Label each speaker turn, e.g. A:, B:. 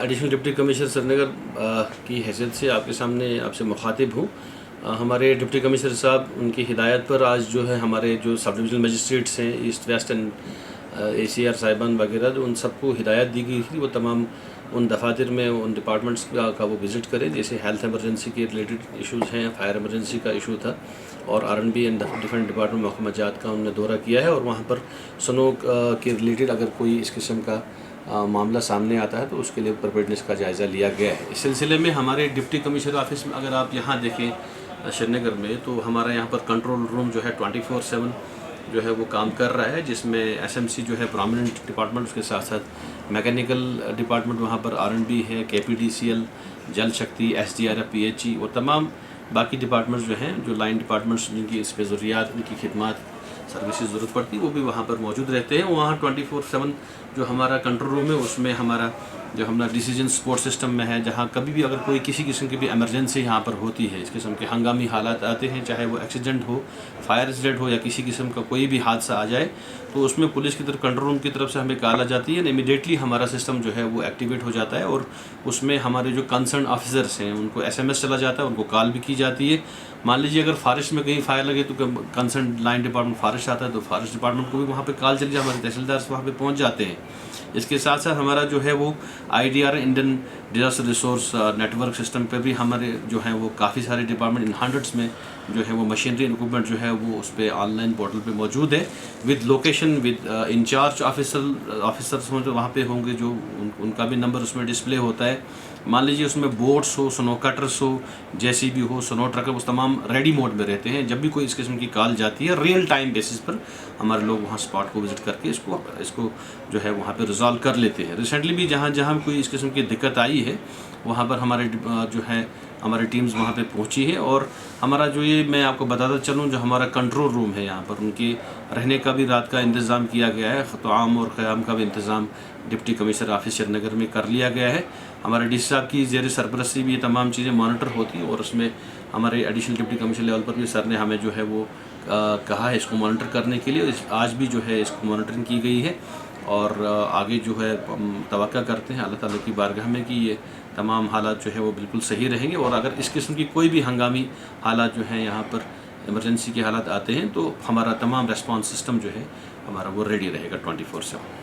A: Additional deputy commissioner Srinagar की हैसियत से आपके सामने आपसे मुखातिब हूँ। हमारे डिप्टी कमिश्नर साहब उनकी हिदायत पर आज जो है हमारे जो सब डिविजनल मजिस्ट्रेट्स हैं ईस्ट वेस्ट एंड ACR साहिबान वगैरह जो उन सबको हिदायत दी गई थी वो तमाम उन दफातर में उन डिपार्टमेंट्स का वो विज़िट करें, जैसे हेल्थ एमरजेंसी के रिलेटेड इशूज़ हैं, फायर एमरजेंसी का इशू था और R&B एंड डिफरेंट डिपार्टमेंट महकमा जात का उन्होंने दौरा किया है और वहाँ पर स्नो के रिलेटेड अगर कोई इस किस्म का मामला सामने आता है तो उसके लिए प्रिपेयर्डनेस का जायज़ा लिया गया है। इस सिलसिले में हमारे डिप्टी कमिश्नर ऑफिस में अगर आप यहाँ देखें श्रीनगर में तो हमारा यहाँ पर कंट्रोल रूम जो है 24/7 जो है वो काम कर रहा है, जिसमें SMC जो है प्रोमिनेंट डिपार्टमेंट, उसके साथ साथ मैकेनिकल डिपार्टमेंट वहाँ पर R&B है, KPDCL, जल शक्ति, SDRF, PHE और तमाम बाकी डिपार्टमेंट्स जो हैं, जो लाइन डिपार्टमेंट्स जिनकी इस पर ज़रूरियात, उनकी खिदमत सर्विसेज ज़रूरत पड़ती है वो भी वहाँ पर मौजूद रहते हैं। वहाँ 24/7 जो हमारा कंट्रोल रूम है उसमें हमारा जो हमारा डिसीजन सपोर्ट सिस्टम में है, जहाँ कभी भी अगर कोई किसी किस्म की भी एमरजेंसी यहाँ पर होती है, इस किस्म के हंगामी हालात आते हैं, चाहे वो एक्सीडेंट हो, फायर एक्सीडेंट हो या किसी किस्म का कोई भी हादसा आ जाए, तो उसमें पुलिस की तरफ कंट्रोल रूम की तरफ से हमें कॉल आ जाती है, इमीडिएटली हमारा सिस्टम जो है वो एक्टिवेट हो जाता है और उसमें हमारे जो कंसर्न ऑफिसर्स हैं उनको SMS चला जाता है, उनको कॉल भी की जाती है। मान लीजिए अगर फॉरेस्ट में कहीं फायर लगे तो कंसर्न लाइन डिपार्टमेंट फॉरेस्ट आता है तो फॉरेस्ट डिपार्टमेंट को भी वहाँ पे कॉल चली जाए, हमारे तहसीलदार वहाँ पे पहुँच जाते हैं। इसके साथ साथ हमारा जो है वो IDR Indian disaster resource network system पे भी हमारे जो हैं वो काफ़ी सारे डिपार्टमेंट इन हंड्रेड्स में जो है वो मशीनरी इक्विपमेंट जो है वो उस पर ऑनलाइन पोर्टल पे मौजूद है, with location, with incharge officers हों जो वहाँ पे होंगे, जो उनका भी नंबर उसमें डिस्प्ले होता है। मान लीजिए उसमें बोट्स हो, स्नो कटर्स हो, JCB हो, स्नो ट्रकर, उस तमाम रेडी मोड में रहते हैं। जब भी कोई इस किस्म की कॉल जाती है रियल टाइम बेसिस पर हमारे लोग वहाँ स्पॉट को विज़िट करके इसको जो है वहाँ पे रिजॉल्व कर लेते हैं। रिसेंटली भी जहाँ जहाँ कोई इस किस्म की दिक्कत आई है वहाँ पर हमारे जो है हमारी टीम्स वहाँ पे पहुँची है और हमारा जो ये मैं आपको बताता चलूँ, जो हमारा कंट्रोल रूम है यहाँ पर उनके रहने का भी रात का इंतज़ाम किया गया है, ख़ुताम और क़याम का भी इंतज़ाम डिप्टी कमिश्नर ऑफिस श्रीनगर में कर लिया गया है। हमारे DC साहब की ज़ेर सरपरस्ती भी ये तमाम चीज़ें मॉनिटर होती हैं और उसमें हमारे एडिशनल डिप्टी कमिश्नर लेवल पर भी सर ने हमें जो है वो कहा है इसको मॉनिटर करने के लिए। आज भी जो है इसको मॉनिटरिंग की गई है और आगे जो है तवक्का करते हैं अल्लाह ताला की बारगाह में कि ये तमाम हालात जो है वो बिल्कुल सही रहेंगे और अगर इस किस्म की कोई भी हंगामी हालात जो हैं यहाँ पर इमरजेंसी के हालात आते हैं तो हमारा तमाम रेस्पॉन्स सिस्टम जो है हमारा वो रेडी रहेगा 24/7।